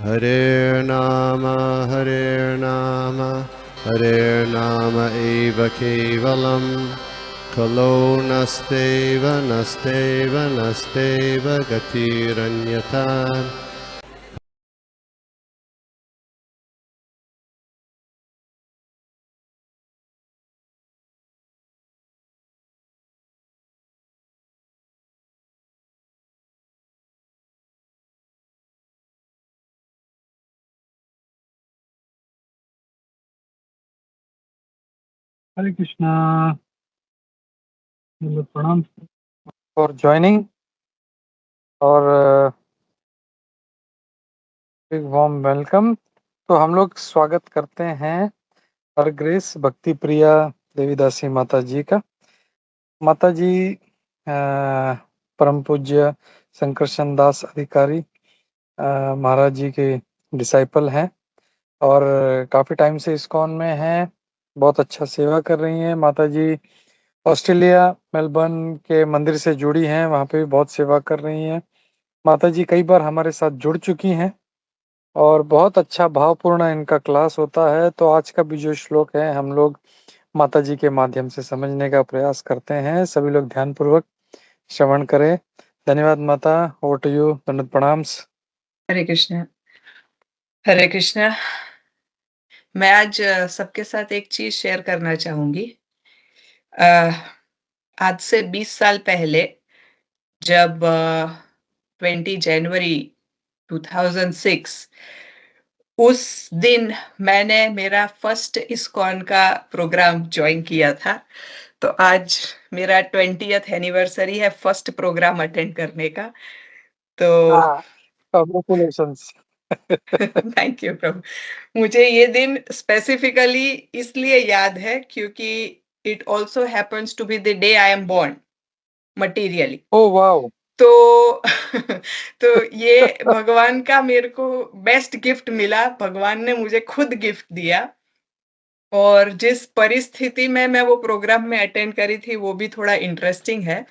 Hare Nama, Hare Nama eva kevalam, Kalo nasteva, nasteva, nasteva gatiranyata. Hare Krishna. Pranam for joining और big warm welcome. तो हम लोग स्वागत करते हैं हर ग्रेस भक्ति प्रिया देवीदासी माता जी का। माता जी परम पूज्य शंकरशन दास अधिकारी महाराज जी के डिसाइपल हैं और काफ़ी टाइम से इस्कॉन में हैं। बहुत अच्छा सेवा कर रही हैं माता जी। ऑस्ट्रेलिया मेलबर्न के मंदिर से जुड़ी हैं, वहाँ पे भी बहुत सेवा कर रही हैं। माता जी कई बार हमारे साथ जुड़ चुकी हैं और बहुत अच्छा भावपूर्ण इनका क्लास होता है। तो आज का भी जो श्लोक है हम लोग माता जी के माध्यम से समझने का प्रयास करते हैं। सभी लोग ध्यानपूर्वक श्रवण करें। धन्यवाद माता। Over to you. दंडवत प्रणाम्स। हरे कृष्णा। हरे कृष्णा। मैं आज सबके साथ एक चीज शेयर करना चाहूंगी। आज से 20 साल पहले जब 20 जनवरी 2006 उस दिन मैंने मेरा फर्स्ट इस्कॉन का प्रोग्राम ज्वाइन किया था। तो आज मेरा 20th एनिवर्सरी है फर्स्ट प्रोग्राम अटेंड करने का। तो कांग्रेचुलेशंस। थैंक यू प्रभु। मुझे ये दिन स्पेसिफिकली इसलिए याद है क्योंकि it also happens to be the day I am born materially. Oh wow. तो तो ये भगवान का मेरे को बेस्ट गिफ्ट मिला। भगवान ने मुझे खुद गिफ्ट दिया और जिस परिस्थिति में मैं वो प्रोग्राम में अटेंड करी थी वो भी थोड़ा इंटरेस्टिंग है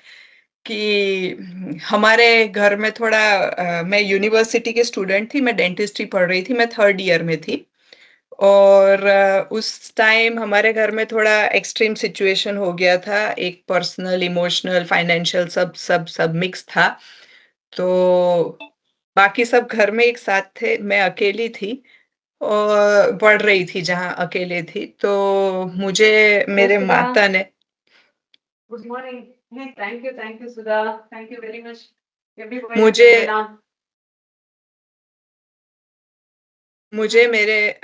कि हमारे घर में थोड़ा मैं यूनिवर्सिटी की स्टूडेंट थी, मैं डेंटिस्ट्री पढ़ रही थी, मैं 3rd ईयर में थी और उस टाइम हमारे घर में थोड़ा एक्सट्रीम सिचुएशन हो गया था। एक पर्सनल, इमोशनल, फाइनेंशियल सब मिक्स था। तो बाकी सब घर में एक साथ थे, मैं अकेली थी और पढ़ रही थी जहाँ अकेले थी। तो मुझे मेरे माता ने good morning. Thank you Sudha, thank you very much. मुझे मेरे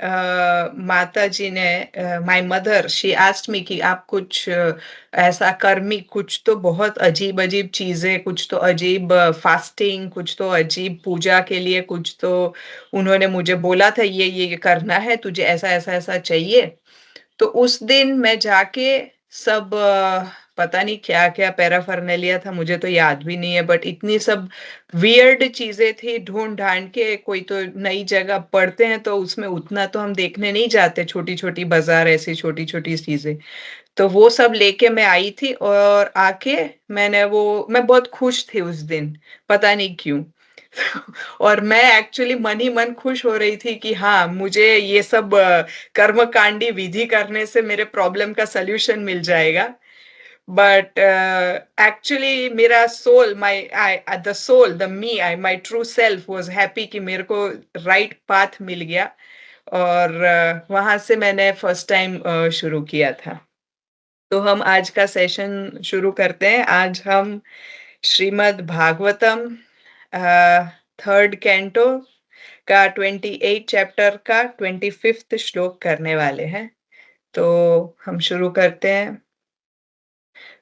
माताजी ने my mother she asked me कि आप कुछ ऐसा कर्मी, कुछ तो बहुत अजीब-अजीब चीज़ें, कुछ तो अजीब फास्टिंग, कुछ तो अजीब पूजा के लिए, कुछ तो उन्होंने मुझे बोला था ये करना है, तुझे ऐसा-ऐसा चाहिए। तो उस दिन मैं जाके सब पता नहीं क्या-क्या पैराफर्नेलिया था, मुझे तो याद भी नहीं है, बट इतनी सब वियर्ड चीज़ें थी ढूँढ-ढाँढ के। कोई तो नई जगह पढ़ते हैं तो उसमें उतना तो हम देखने नहीं जाते, छोटी-छोटी बाज़ार, ऐसी छोटी-छोटी चीज़ें। तो वो सब लेके मैं आई थी और आके मैं बहुत खुश थी उस दिन, पता नहीं क्यों। और मैं एक्चुअली मन ही मन खुश हो रही थी कि हाँ, मुझे ये सब कर्मकांडी विधि करने से मेरे प्रॉब्लम का सॉल्यूशन मिल जाएगा। बट एक्चुअली मेरा soul, the soul, the me, my true self was happy कि मेरे को राइट पाथ मिल गया और वहाँ से मैंने फर्स्ट टाइम शुरू किया था। तो हम आज का सेशन शुरू करते हैं। आज हम श्रीमद् भागवतम 3rd कैंटो का 28 चैप्टर का 25th श्लोक करने वाले हैं। तो हम शुरू करते हैं।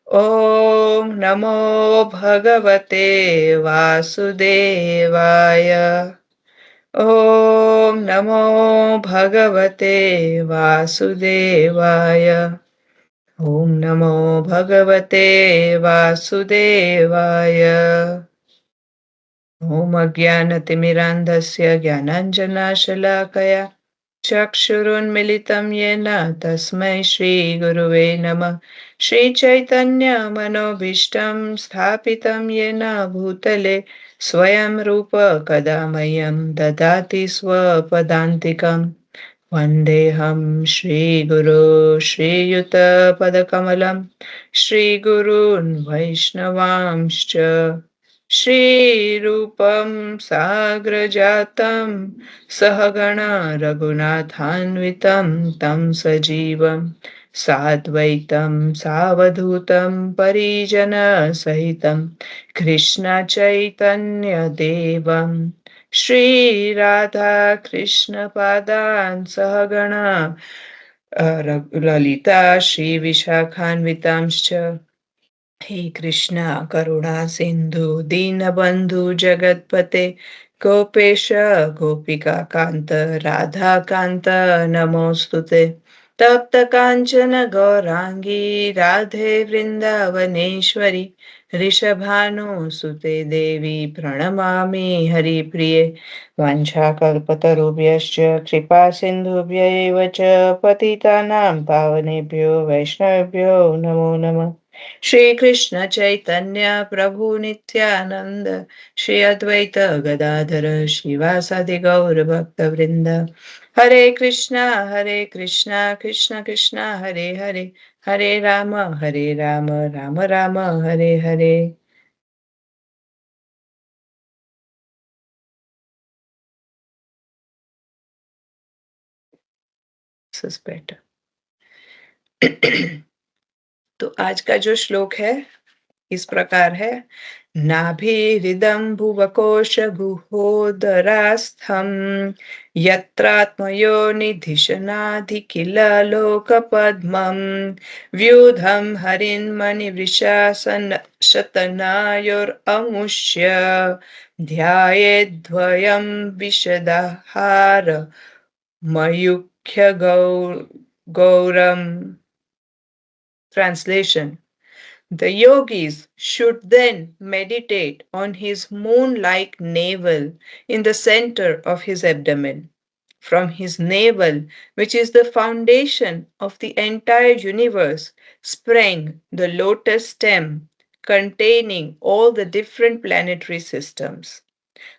ओम नमो भगवते वासुदेवाय। ओम नमो भगवते वासुदेवाय। ओम नमो भगवते वासुदेवाय। ओम अज्ञानतिमिरान्धस्य ज्ञानाञ्जनशलाकया चक्षुरुन्मिलितं येन तस्मै श्रीगुरुवे नमः। श्रीचैतन्यमनोभीष्टं स्थापितं येन भूतले स्वयं रूप कदा मह्यं ददाति स्वपदान्तिकम् वन्देऽहं श्रीगुरो श्रीयुतपदकमलं श्रीगुरून् वैष्णवांश्च श्रीरूपं साग्रजातं सहगण रघुनाथान्वितं तं सजीवं साद्वैतं सावधूतं परिजनसहितं कृष्णचैतन्यदेवं श्रीराधा कृष्णपादान् सहगण ललिता श्रीविशाखान्वितांश्च हे कृष्णा करुणा सिन्धु दीनबन्धु जगत्पते गोपेश गोपिका कान्त राधा कान्त नमोऽस्तुते तप्त काञ्चन गौराङ्गी राधे वृन्दावनेश्वरी ऋषभानुसुते देवी प्रणमामि हरिप्रिये वाञ्छाकल्पतरुभ्यश्च कृपा सिन्धुभ्यैव च पतितानां पावनेभ्यो वैष्णवेभ्यो नमो नमः श्री कृष्ण चैतन्य प्रभु नित्यानंद श्री अद्वैत गदाधर श्रीवासादि गौर भक्त वृंद हरे कृष्णा कृष्ण कृष्ण हरे हरे हरे राम राम राम हरे हरे. Better. तो आज का जो श्लोक है इस प्रकार है. नाभिरिदं भुवकोश गुहोदरास्थं यत्रात्मयोनिधिशनाधि किल लोकपद्मं व्यूढं हरिन्मणिवृषा शतनायोरमुष्य ध्यायेद्वयं विशदाहार मयूख्य गौरम. Translation. The yogis should then meditate on his moon-like navel in the center of his abdomen. From his navel, which is the foundation of the entire universe, sprang the lotus stem containing all the different planetary systems.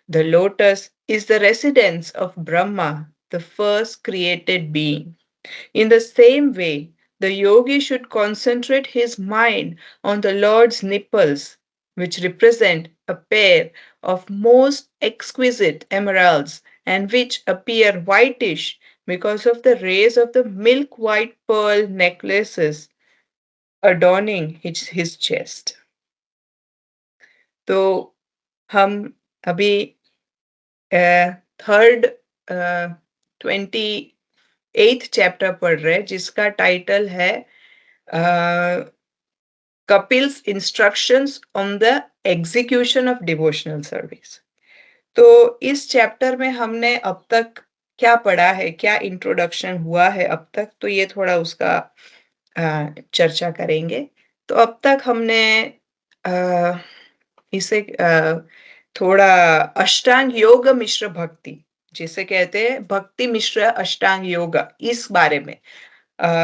The lotus is the residence of Brahma, the first created being. In the same way, the yogi should concentrate his mind on the Lord's nipples, which represent a pair of most exquisite emeralds and which appear whitish because of the rays of the milk white pearl necklaces adorning his chest. तो हम अभी third 28th chapter पढ़ रहे हैं जिसका title है Kapil's instructions on the execution of devotional service. तो इस चैप्टर में हमने अब तक क्या पढ़ा है, क्या इंट्रोडक्शन हुआ है अब तक, तो ये थोड़ा उसका चर्चा करेंगे. तो अब तक हमने इसे थोड़ा अष्टांग योग मिश्र भक्ति जिसे कहते हैं भक्ति मिश्र अष्टांग योग, इस बारे में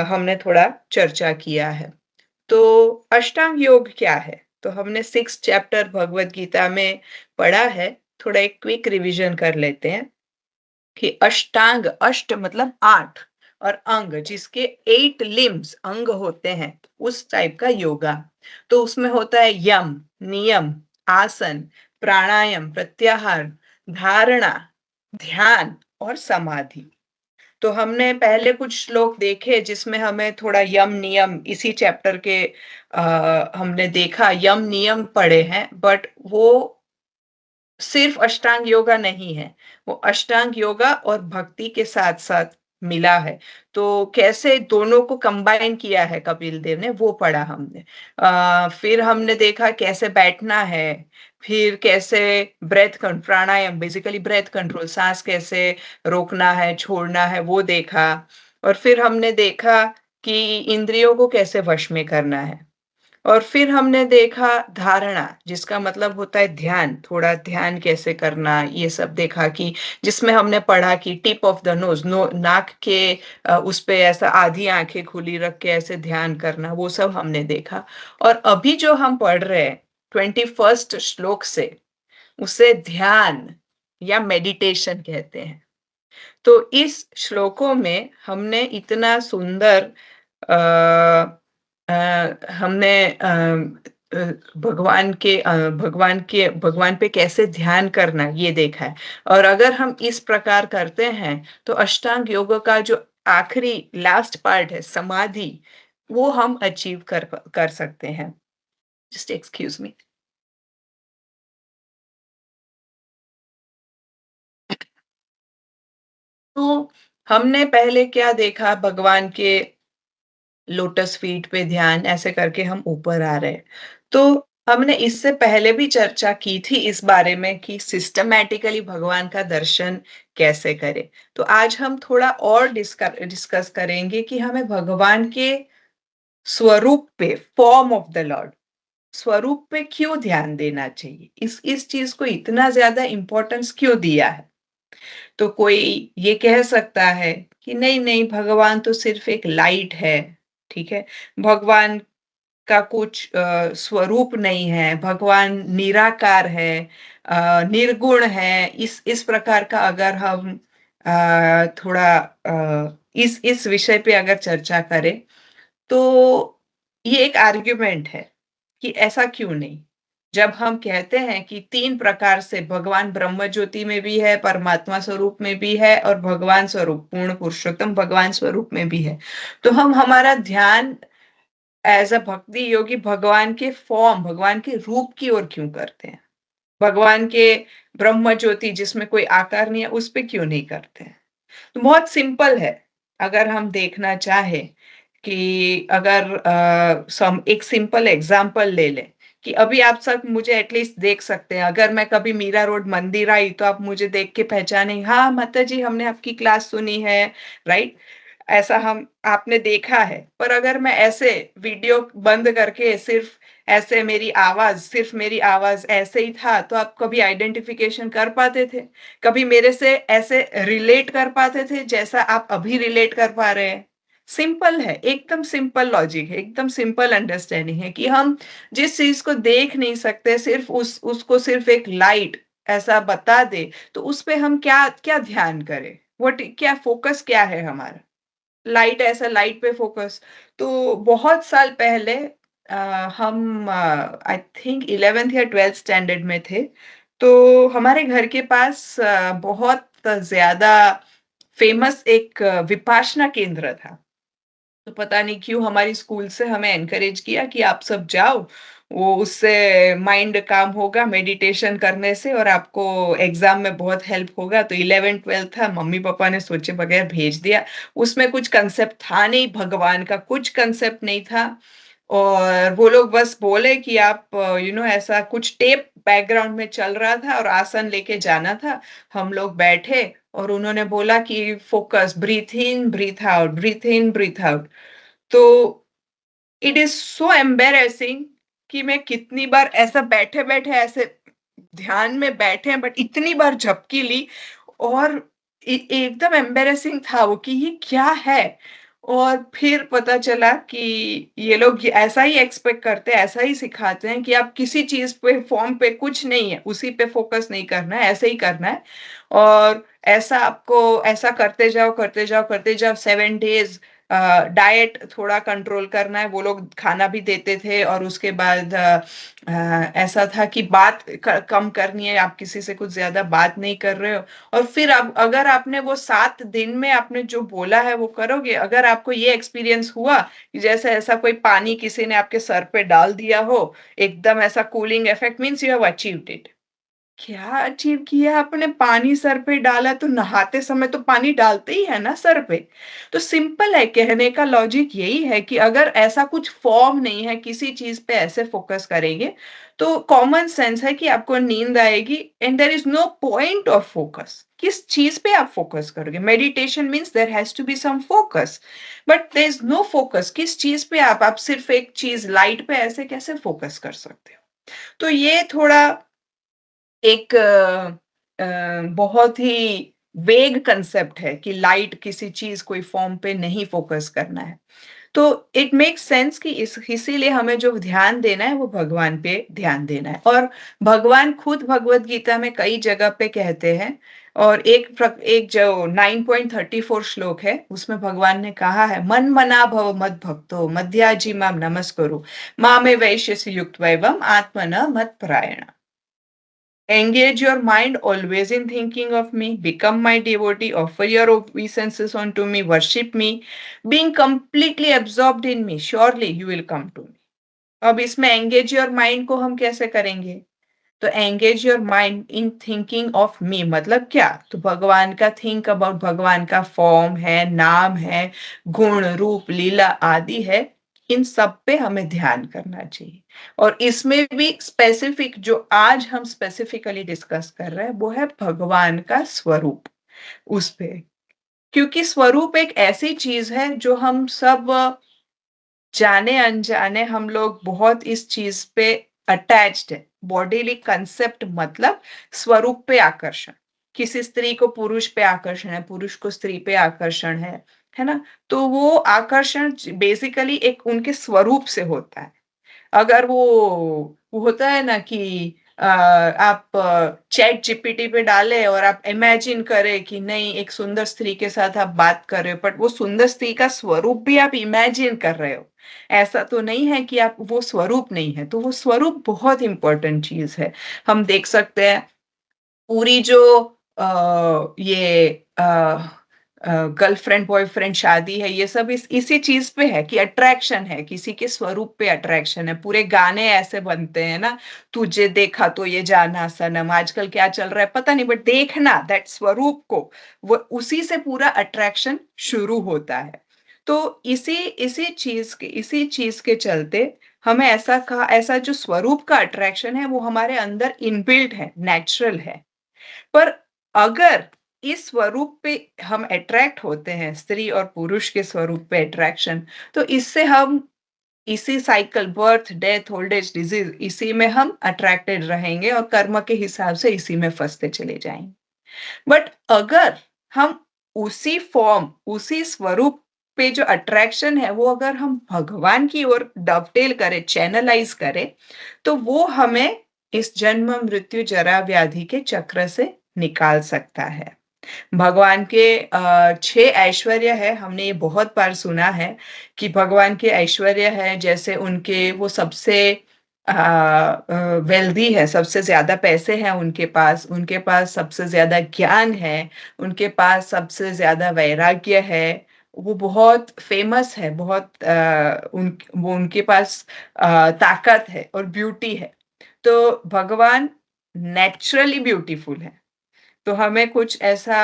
हमने थोड़ा चर्चा किया है. तो अष्टांग योग क्या है, तो हमने 6th चैप्टर भगवत गीता में पढ़ा है. थोड़ा एक क्विक रिवीजन कर लेते हैं कि अष्टांग, अष्ट मतलब 8 और अंग जिसके 8 लिम्स अंग होते हैं, उस टाइप का योगा. तो उसमें होता है यम, नियम, आसन, प्राणायाम, प्रत्याहार, धारणा, ध्यान और समाधि. तो हमने पहले कुछ श्लोक देखे जिसमें हमें थोड़ा यम नियम इसी चैप्टर के हमने देखा, यम नियम पढ़े हैं, बट वो सिर्फ अष्टांग योगा नहीं है, वो अष्टांग योगा और भक्ति के साथ साथ मिला है. तो कैसे दोनों को कंबाइन किया है कपिल देव ने, वो पढ़ा हमने. फिर हमने देखा कैसे बैठना है, फिर कैसे ब्रेथ प्राणायाम, बेसिकली ब्रेथ कंट्रोल, सांस कैसे रोकना है, छोड़ना है, वो देखा. और फिर हमने देखा कि इंद्रियों को कैसे वश में करना है. और फिर हमने देखा धारणा, जिसका मतलब होता है ध्यान, थोड़ा ध्यान कैसे करना, ये सब देखा कि जिसमें हमने पढ़ा कि टिप ऑफ द नोज, नाक के उस पे ऐसा आधी आंखें खुली रख के ऐसे ध्यान करना, वो सब हमने देखा. और अभी जो हम पढ़ रहे हैं 21st श्लोक से, उसे ध्यान या मेडिटेशन कहते हैं। तो इस श्लोकों में हमने इतना सुंदर अ हमने अ, भगवान पे कैसे ध्यान करना ये देखा है। और अगर हम इस प्रकार करते हैं तो अष्टांग योग का जो आखिरी लास्ट पार्ट है समाधि, वो हम अचीव कर सकते हैं। Just excuse me. तो हमने पहले क्या देखा, भगवान के लोटस फीट पे ध्यान ऐसे करके हम ऊपर आ रहे हैं। तो हमने इससे पहले भी चर्चा की थी इस बारे में कि सिस्टमैटिकली भगवान का दर्शन कैसे करें। तो आज हम थोड़ा और डिस्कस करेंगे कि हमें भगवान के स्वरूप पे, फॉर्म ऑफ द लॉर्ड, स्वरूप पे क्यों ध्यान देना चाहिए? इस चीज़ को इतना ज़्यादा इम्पोर्टेंस क्यों दिया है? तो कोई ये कह सकता है कि नहीं-नहीं, भगवान तो सिर्फ़ एक लाइट है, ठीक है? भगवान का कुछ स्वरूप नहीं है, भगवान निराकार है, निर्गुण है। इस प्रकार का अगर हम थोड़ा इस विषय पे अगर चर्चा करें, तो ये एक आर्ग्यूमेंट है कि ऐसा क्यों नहीं? जब हम कहते हैं कि 3 प्रकार से भगवान ब्रह्म ज्योति में भी है, परमात्मा स्वरूप में भी है और भगवान स्वरूप, पूर्ण पुरुषोत्तम भगवान स्वरूप में भी है। तो हम हमारा ध्यान एज़ अ भक्ति योगी भगवान के फॉर्म, भगवान के रूप की ओर क्यों करते हैं? भगवान के ब्रह्म ज्योति जिसमें कोई आकार नहीं है, उस पे क्यों नहीं करते हैं? तो बहुत सिंपल है। अगर हम देखना चाहें कि अगर सम एक सिंपल एग्ज़ाम्पल ले लें कि अभी आप सब मुझे एटलीस्ट देख सकते हैं। अगर मैं कभी मीरा रोड मंदिर आई तो आप मुझे देख के पहचानेंगे, हाँ, माता जी हमने आपकी क्लास सुनी है, राइट? ऐसा हम आपने देखा है। पर अगर मैं ऐसे वीडियो बंद करके सिर्फ़ मेरी आवाज़ ऐसे ही था, तो आप कभी आइडेंटिफ़िकेशन कर पाते थे? कभी मेरे से ऐसे रिलेट कर पाते थे जैसा आप अभी रिलेट कर पा रहे हैं? सिंपल है, एकदम सिंपल लॉजिक है, एकदम सिंपल अंडरस्टैंडिंग है कि हम जिस चीज़ को देख नहीं सकते, सिर्फ़ उसको सिर्फ़ एक लाइट ऐसा बता दे, तो उस पे हम क्या क्या ध्यान करें? क्या फ़ोकस क्या है हमारा? लाइट पे फ़ोकस। तो बहुत साल पहले अ, हम आई थिंक 11th या 12th स्टैंडर्ड में थे। तो हमारे घर के पास बहुत ज़्यादा फ़ेमस एक विपाशना केंद्र था। तो पता नहीं क्यों हमारी स्कूल से हमें एनकरेज किया कि आप सब जाओ, वो उससे माइंड काम होगा मेडिटेशन करने से और आपको एग्ज़ाम में बहुत हेल्प होगा। तो 11th-12th था, मम्मी-पापा ने सोचे बगैर भेज दिया। उसमें कुछ कांसेप्ट था नहीं, भगवान का कुछ कांसेप्ट नहीं था। और वो लोग बस बोले कि आप ऐसा कुछ टेप बैकग्राउंड में चल रहा था और आसन लेके जाना था। हम लोग बैठे और उन्होंने बोला कि फोकस, ब्रीथ इन, ब्रीथ आउट, ब्रीथ इन, ब्रीथ आउट। तो इट इज़ सो एम्बैरेसिंग कि मैं कितनी बार ऐसा बैठे-बैठे ऐसे ध्यान में बैठे हैं बट इतनी बार झपकी ली और एकदम एम्बैरेसिंग था वो कि ये क्या है? और फिर पता चला कि ये लोग ऐसा ही एक्सपेक्ट करते हैं, ऐसा ही सिखाते हैं कि आप किसी चीज़ पे फॉर्म पे कुछ नहीं है, उसी पे फ़ोकस नहीं करना है, ऐसे ही करना है। और ऐसा आपको ऐसा करते जाओ, करते जाओ, करते जाओ 7 डेज़ डाइट थोड़ा कंट्रोल करना है, वो लोग खाना भी देते थे और उसके बाद ऐसा था कि बात कम करनी है, आप किसी से कुछ ज्यादा बात नहीं कर रहे हो। और फिर अब अगर आपने वो 7 दिन में आपने जो बोला है वो करोगे, अगर आपको ये एक्सपीरियंस हुआ कि जैसे ऐसा कोई पानी किसी ने आपके सर पे डाल दिया हो, एकदम ऐसा cooling effect, means you have achieved it. क्या अचीव किया आपने? पानी सर पे डाला, तो नहाते समय तो पानी डालते ही है ना सर पे। तो सिंपल है, कहने का लॉजिक यही है कि अगर ऐसा कुछ फॉर्म नहीं है, किसी चीज़ पे ऐसे फ़ोकस करेंगे, तो कॉमन सेंस है कि आपको नींद आएगी and there is no point of focus. किस चीज़ पे आप फ़ोकस करोगे? Meditation means there has to be some focus, but there is no focus. किस चीज़ पे आप सिर्फ़ एक चीज़ लाइट पे ऐसे कैसे फ़ोकस कर सकते हो? तो ये थोड़ा एक बहुत ही वेग कांसेप्ट है कि लाइट किसी चीज़ कोई फ़ॉर्म पे नहीं फ़ोकस करना है। तो इट मेक्स सेंस कि इसीलिए हमें जो ध्यान देना है वो भगवान पे ध्यान देना है। और भगवान खुद भगवत गीता में कई जगह पे कहते हैं, और एक जो 9.34 श्लोक है उसमें भगवान ने कहा है, मन मना भव मद भक्तो मध्याजी माम नमस्करो मामे वैश्यसि युक्त्वैवम आत्मन मत परायण। Engage your mind always in thinking of me. Become my devotee. Offer your obeisances unto me. Worship me. Being completely absorbed in me. Surely you will come to me. अब इसमें engage your mind को हम कैसे करेंगे? तो engage your mind in thinking of me मतलब क्या? तो भगवान का think about भगवान का form है, नाम है, गुण, रूप, लीला आदि है। इन सब पे हमें ध्यान करना चाहिए। और इसमें भी स्पेसिफिक जो आज हम स्पेसिफिकली डिस्कस कर रहे हैं वो है भगवान का स्वरूप, उस पे। क्योंकि स्वरूप एक ऐसी चीज है जो हम सब जाने अनजाने हम लोग बहुत इस चीज पे अटैच्ड है। बॉडीली कंसेप्ट मतलब स्वरूप पे आकर्षण। किसी स्त्री को पुरुष पे आकर्षण है, पुरुष को स्त्री पे आकर्षण है ना? तो वो आकर्षण बेसिकली एक उनके स्वरूप से होता है। अगर वो होता है ना कि आप चैट जीपीटी पे डालें और आप इमेजिन करें कि नहीं एक सुंदर स्त्री के साथ आप बात कर रहे हो, बट वो सुंदर स्त्री का स्वरूप भी आप इमेजिन कर रहे हो। ऐसा तो नहीं है कि आप वो स्वरूप नहीं है। तो वो स्वरूप बहुत इंपॉर्टेंट चीज है। हम देख सकते हैं पूरी जो ये गर्लफ्रेंड बॉयफ्रेंड शादी है, ये सब इसी चीज पे है कि अट्रैक्शन है, किसी के स्वरूप पे अट्रैक्शन है। पूरे गाने ऐसे बनते हैं ना, तुझे देखा तो ये जाना सनम, आजकल क्या चल रहा है पता नहीं, बट देखना दैट स्वरूप को, वो उसी से पूरा अट्रैक्शन शुरू होता है। तो इसी चीज के चलते हमें ऐसा जो स्वरूप का अट्रैक्शन है वो हमारे अंदर इनबिल्ट है, नेचुरल है। पर अगर इस स्वरूप पे हम अट्रैक्ट होते हैं, स्त्री और पुरुष के स्वरूप पे अट्रैक्शन, तो इससे हम इसी cycle birth death old age disease इसी में हम अट्रैक्टेड रहेंगे और कर्म के हिसाब से इसी में फंसते चले जाएंगे। बट अगर हम उसी फॉर्म उसी स्वरूप पे जो अट्रैक्शन है वो अगर हम भगवान की ओर डवटेल करें, चैनलाइज करें, तो वो हमें इस जन्म मृत्यु जरा व्याधि के चक्र से निकाल सकता है। भगवान के 6 ऐश्वर्य है, हमने ये बहुत बार सुना है कि भगवान के ऐश्वर्य है, जैसे उनके वो सबसे वेल्दी है, सबसे ज्यादा पैसे हैं उनके पास सबसे ज्यादा ज्ञान है, उनके पास सबसे ज्यादा वैराग्य है, वो बहुत फेमस है, बहुत वो उनके पास ताकत है और ब्यूटी है। तो भगवान नेचुरली ब्यूटीफुल है। तो हमें कुछ ऐसा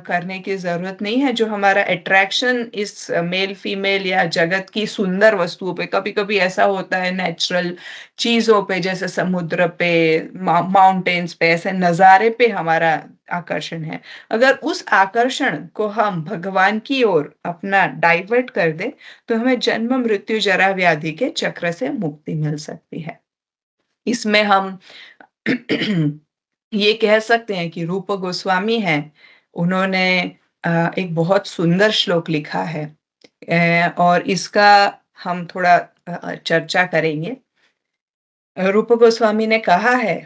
करने की जरूरत नहीं है जो हमारा अट्रैक्शन इस मेल फीमेल या जगत की सुंदर वस्तुओं पे, कभी कभी ऐसा होता है नेचुरल चीजों पे जैसे समुद्र पे, माउंटेन्स पे, ऐसे नजारे पे हमारा आकर्षण है। अगर उस आकर्षण को हम भगवान की ओर अपना डाइवर्ट कर दे तो हमें जन्म मृत्यु जरा व्याधि के चक्र से मुक्ति मिल सकती है। इसमें हम ये कह सकते हैं कि रूप गोस्वामी हैं, उन्होंने एक बहुत सुंदर श्लोक लिखा है और इसका हम थोड़ा चर्चा करेंगे। रूप गोस्वामी ने कहा है,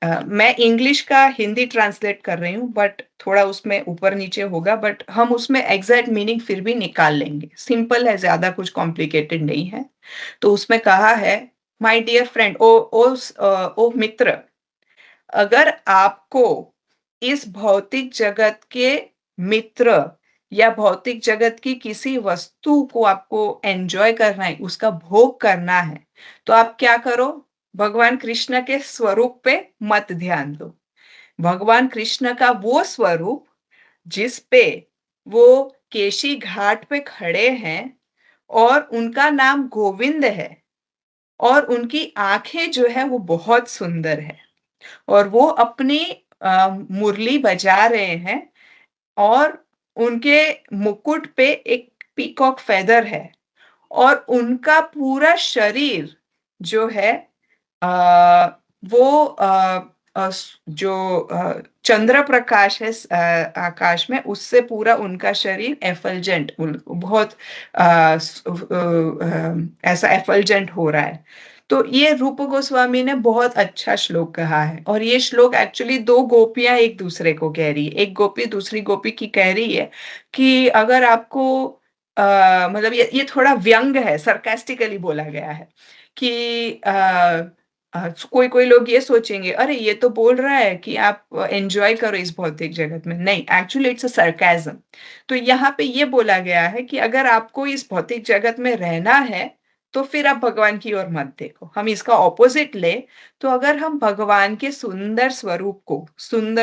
मैं इंग्लिश का हिंदी ट्रांसलेट कर रही हूँ बट थोड़ा उसमें ऊपर नीचे होगा, बट हम उसमें एग्जैक्ट मीनिंग फिर भी निकाल लेंगे। सिंपल है, ज्यादा कुछ कॉम्प्लिकेटेड नहीं है। तो उसमें कहा है, माय डियर फ्रेंड, ओ मित्र, अगर आपको इस भौतिक जगत के मित्र या भौतिक जगत की किसी वस्तु को आपको एंजॉय करना है, उसका भोग करना है, तो आप क्या करो, भगवान कृष्ण के स्वरूप पे मत ध्यान दो। भगवान कृष्ण का वो स्वरूप जिस पे वो केशी घाट पे खड़े हैं और उनका नाम गोविंद है और उनकी आंखें जो है वो बहुत सुंदर है और वो अपनी मुरली बजा रहे हैं और उनके मुकुट पे एक पीकॉक फेदर है और उनका पूरा शरीर जो है वो जो चंद्र प्रकाश है आकाश में, उससे पूरा उनका शरीर एफल्जेंट, बहुत ऐसा एफल्जेंट हो रहा है। तो ये रूप गोस्वामी ने बहुत अच्छा श्लोक कहा है, और ये श्लोक एक्चुअली दो गोपियां एक दूसरे को कह रही है। एक गोपी दूसरी गोपी की कह रही है कि अगर आपको मतलब ये थोड़ा व्यंग है, सरकास्टिकली बोला गया है कि कोई कोई लोग ये सोचेंगे, अरे ये तो बोल रहा है कि आप एंजॉय करो इस भौतिक जगत में। नहीं, एक्चुअली इट्स अ सरकाज़म। तो यहाँ पे ये बोला गया है कि अगर आपको इस भौतिक जगत में रहना है, तो फिर आप भगवान की ओर मत देखो। हम इसका ऑपोजिट ले, तो अगर हम भगवान के सुंदर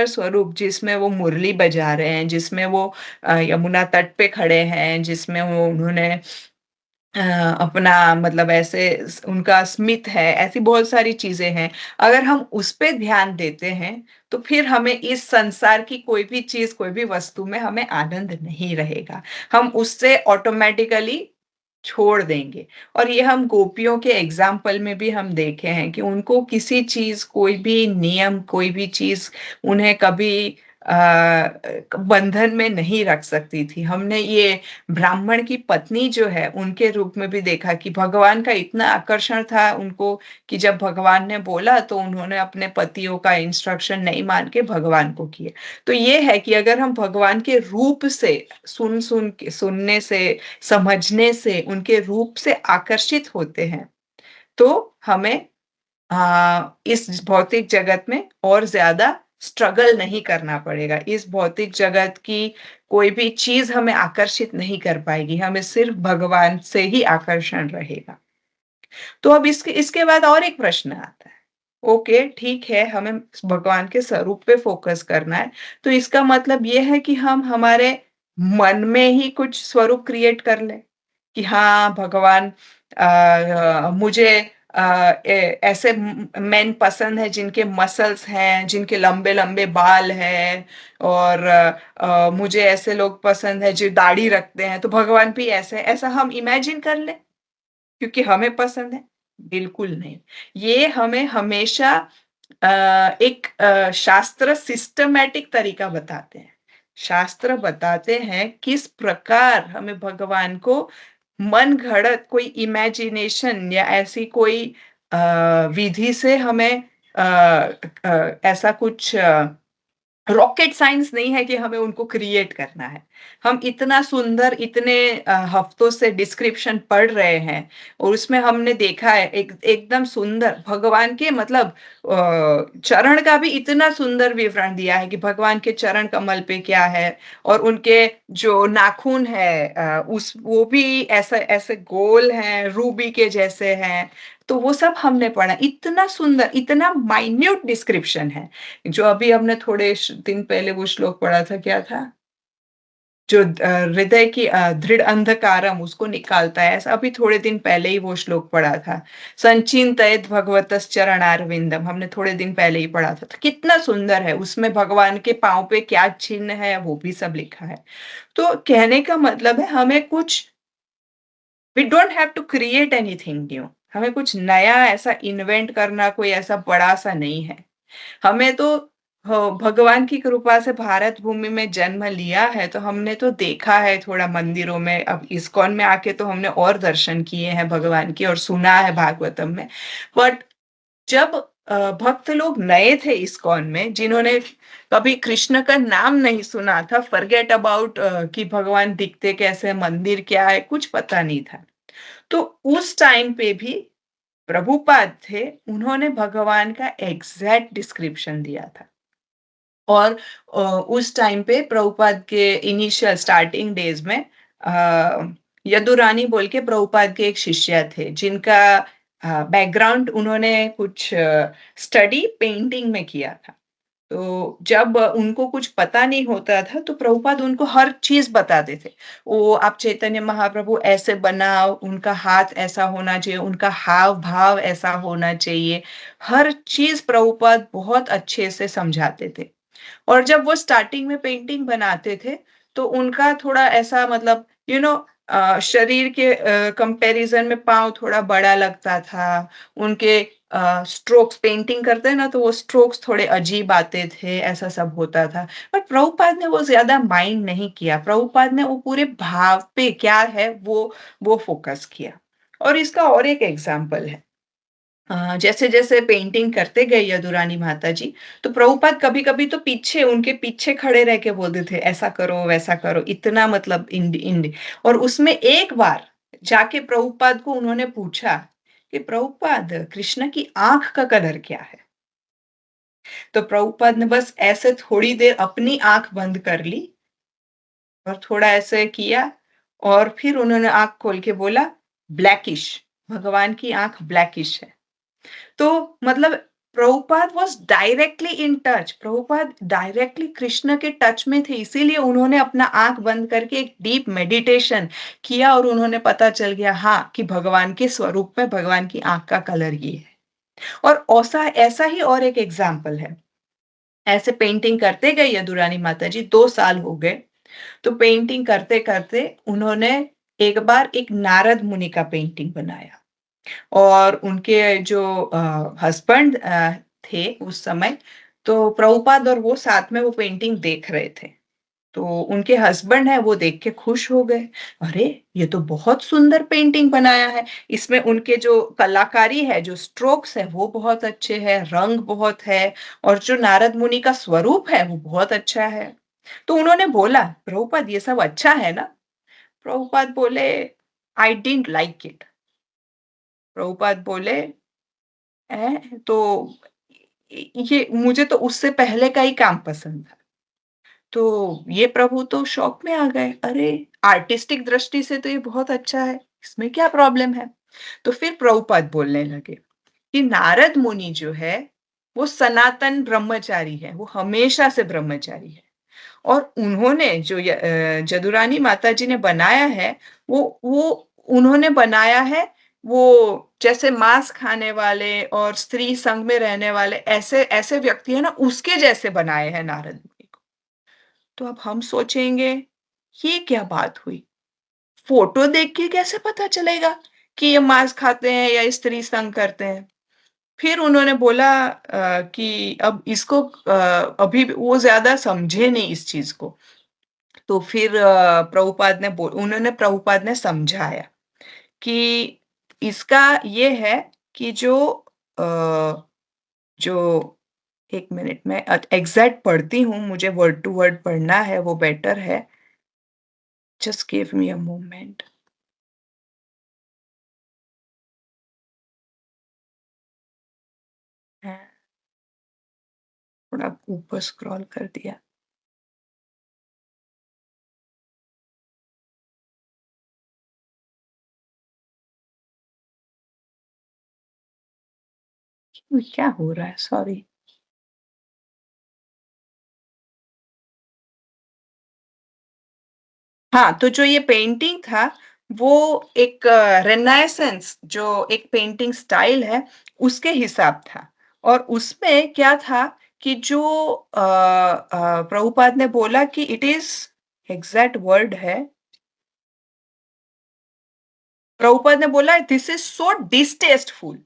स्वरूप जिसमें वो मुरली बजा रहे हैं, जिसमें वो यमुना तट पे खड़े हैं, जिसमें वो उन्होंने अपना मतलब ऐसे उनका स्मित है, ऐसी बहुत सारी चीजें हैं। अगर हम उस पे ध्यान देते हैं, तो फिर हमें इस संसार की कोई भी चीज, कोई भी वस्तु में हमें आनंद नहीं रहेगा। हम उससे ऑटोमेटिकली छोड़ देंगे। और ये हम गोपियों के एग्जाम्पल में भी हम देखे हैं कि उनको किसी चीज, कोई भी नियम, कोई भी चीज उन्हें कभी बंधन में नहीं रख सकती थी। हमने ये ब्राह्मण की पत्नी जो है, उनके रूप में भी देखा कि भगवान का इतना आकर्षण था उनको कि जब भगवान ने बोला तो उन्होंने अपने पतियों का इंस्ट्रक्शन नहीं मान के भगवान को किए। तो ये है कि अगर हम भगवान के रूप से सुनने से, समझने से, उनके रूप से आकर्षित होते हैं, तो हमें इस भौतिक जगत में और ज्यादा स्ट्रगल नहीं करना पड़ेगा। इस भौतिक जगत की कोई भी चीज हमें आकर्षित नहीं कर पाएगी, हमें सिर्फ भगवान से ही आकर्षण रहेगा। तो अब इसके इसके बाद और एक प्रश्न आता है, ओके ठीक है, हमें भगवान के स्वरूप पे फोकस करना है, तो इसका मतलब ये है कि हम हमारे मन में ही कुछ स्वरूप क्रिएट कर लें कि हाँ भगवान, मुझे ऐसे मेन पसंद है जिनके मसल्स हैं, जिनके लंबे लंबे बाल हैं, और मुझे ऐसे लोग पसंद है जो दाढ़ी रखते हैं, तो भगवान भी ऐसे, ऐसा हम इमेजिन कर लें क्योंकि हमें पसंद है। बिल्कुल नहीं। ये हमें हमेशा एक शास्त्र सिस्टमैटिक तरीका बताते हैं। शास्त्र बताते हैं किस प्रकार हमें भगवान को मन घड़त कोई इमेजिनेशन या ऐसी कोई विधि से हमें ऐसा कुछ रॉकेट साइंस नहीं है कि हमें उनको क्रिएट करना है। हम इतना सुंदर, इतने हफ्तों से डिस्क्रिप्शन पढ़ रहे हैं, और उसमें हमने देखा है एकदम सुंदर भगवान के मतलब चरण का भी इतना सुंदर विवरण दिया है कि भगवान के चरण कमल पे क्या है, और उनके जो नाखून है उस वो भी ऐसे ऐसे गोल हैं, रूबी के जैसे हैं। तो वो सब हमने पढ़ा, इतना सुंदर, इतना माइन्यूट डिस्क्रिप्शन है। जो अभी हमने थोड़े दिन पहले वो श्लोक पढ़ा था, क्या था? जो हृदय की दृढ़ अंधकारम उसको निकालता है, ऐसा अभी थोड़े दिन पहले ही वो श्लोक पढ़ा था। संचिन्तयेत् भगवतस् चरणारविंदम, हमने थोड़े दिन पहले ही पढ़ा था। तो कितना सुंदर है, उसमें भगवान के पाँव पे क्या चिन्ह है वो भी सब लिखा है। तो कहने का मतलब है हमें कुछ, we don't have to create anything new, हमें कुछ नया ऐसा इन्वेंट करना कोई ऐसा बड़ा सा नहीं है। हमें तो भगवान की कृपा से भारत भूमि में जन्म लिया है, तो हमने तो देखा है थोड़ा मंदिरों में, अब इस्कॉन में आके तो हमने और दर्शन किए हैं भगवान के और सुना है भागवतम में। बट जब भक्त लोग नए थे इस्कॉन में, जिन्होंने कभी कृष्ण का नाम नहीं सुना था, फॉरगेट अबाउट कि भगवान दिखते कैसे, मंदिर क्या है, कुछ पता नहीं था। तो उस टाइम पे भी प्रभुपाद थे, उन्होंने भगवान का एग्जैक्ट डिस्क्रिप्शन दिया था। और उस टाइम पे प्रभुपाद के इनिशियल स्टार्टिंग डेज में यदुरानी बोल के प्रभुपाद के एक शिष्य थे, जिनका बैकग्राउंड उन्होंने कुछ स्टडी पेंटिंग में किया था। तो जब उनको कुछ पता नहीं होता था, तो प्रभुपाद उनको हर चीज़ बताते थे। वो आप चैतन्य महाप्रभु ऐसे बनाओ, उनका हाथ ऐसा होना चाहिए, उनका हाव-भाव ऐसा होना चाहिए। हर चीज़ प्रभुपाद बहुत अच्छे से समझाते थे। और जब वो स्टार्टिंग में पेंटिंग बनाते थे, तो उनका थोड़ा ऐसा मतलब शरीर के कंपैरिजन में पाँव थोड़ा बड़ा लगता था। उनके स्ट्रोक्स पेंटिंग करते हैं ना, तो वो स्ट्रोक्स थोड़े अजीब आते थे, ऐसा सब होता था। पर प्रभुपाद ने वो ज़्यादा माइंड नहीं किया, प्रभुपाद ने वो पूरे भाव पे क्या है वो फ़ोकस किया। और इसका और एक एग्ज़ाम्पल है। जैसे-जैसे पेंटिंग करते गए यदुरानी माताजी, तो प्रभुपाद कभी-कभी तो पीछे उनके पीछे खड़े रह के बोलते थे, ऐसा करो, वैसा करो, इतना मतलब इंड इंड और उसमें एक बार जाके प्रभुपाद को उन्होंने पूछा कि प्रभुपाद, कृष्ण की आँख का कलर क्या है? तो प्रभुपाद ने बस ऐसे थोड़ी देर अपनी आँख बंद कर ली और थोड़ा ऐसे किया और फिर उन्होंने आँख खोल के बोला, ब्लैकिश, भगवान की आँख ब्लैकिश है। तो मतलब Prabhupada was directly in touch, Prabhupada directly Krishna के टच में थे, इसीलिए उन्होंने अपना आँख बंद करके एक डीप मेडिटेशन किया और उन्होंने पता चल गया हाँ, कि भगवान के स्वरूप में भगवान की आँख का कलर ये है। और ऐसा ऐसा ही और एक एग्ज़ाम्पल है। ऐसे पेंटिंग करते गए यदुरानी माताजी 2 साल हो गए, तो पेंटिंग करते-करते उन्होंने एक बार एक नारद मुनि का पेंटिंग बनाया। और उनके जो हस्बैंड थे उस समय, तो प्रभुपाद और वो साथ में वो पेंटिंग देख रहे थे। तो उनके हस्बैंड हैं, वो देख के खुश हो गए। अरे! ये तो बहुत सुंदर पेंटिंग बनाया है। इसमें उनके जो कलाकारी है, जो स्ट्रोक्स हैं, वो बहुत अच्छे हैं, रंग बहुत है और जो नारद मुनि का स्वरूप है, वो बहुत अच्छा है। तो उन्होंने बोला, "प्रभुपाद ये सब अच्छा है ना?" प्रभुपाद बोले, "I didn't like it." Prabhupada बोले, "हैं? तो ये मुझे तो उससे पहले का ही काम पसंद था।" तो ये प्रभु तो शॉक में आ गए, "अरे! आर्टिस्टिक दृष्टि से तो ये बहुत अच्छा है, इसमें क्या प्रॉब्लम है?" तो फिर प्रभुपाद बोलने लगे कि नारद मुनि जो है, वो सनातन ब्रह्मचारी है, वो हमेशा से ब्रह्मचारी है। और उन्होंने जो जदुरानी माताजी ने बनाया है, वो उन्होंने बनाया है, वो जैसे मांस खाने वाले और स्त्री संग में रहने वाले ऐसे ऐसे व्यक्ति हैं ना, उसके जैसे बनाए हैं नारद मुनि को। तो अब हम सोचेंगे, ये क्या बात हुई? फ़ोटो देख के कैसे पता चलेगा कि ये मांस खाते हैं या स्त्री संग करते हैं? फिर उन्होंने बोला कि अब इसको अभी भी वो ज़्यादा समझे नहीं इस चीज़ को। तो फिर प्रभुपाद ने समझाया कि इसका ये है कि अ, जो 1 मिनट मैं एग्ज़ैक्ट पढ़ती हूँ, मुझे वर्ड टू वर्ड पढ़ना है, वो बेटर है। Just give me a moment. हाँ, थोड़ा ऊपर स्क्रॉल कर दिया। क्या हो रहा है? सॉरी। हाँ, तो जो ये पेंटिंग था, वो एक रेनेसांस जो एक पेंटिंग स्टाइल है, उसके हिसाब था। और उसमें क्या था कि जो प्रभुपाद ने बोला कि इट इज़ एग्ज़ैक्ट वर्ड है, प्रभुपाद ने बोला दिस इज़ सो डिस्टेस्टफुल।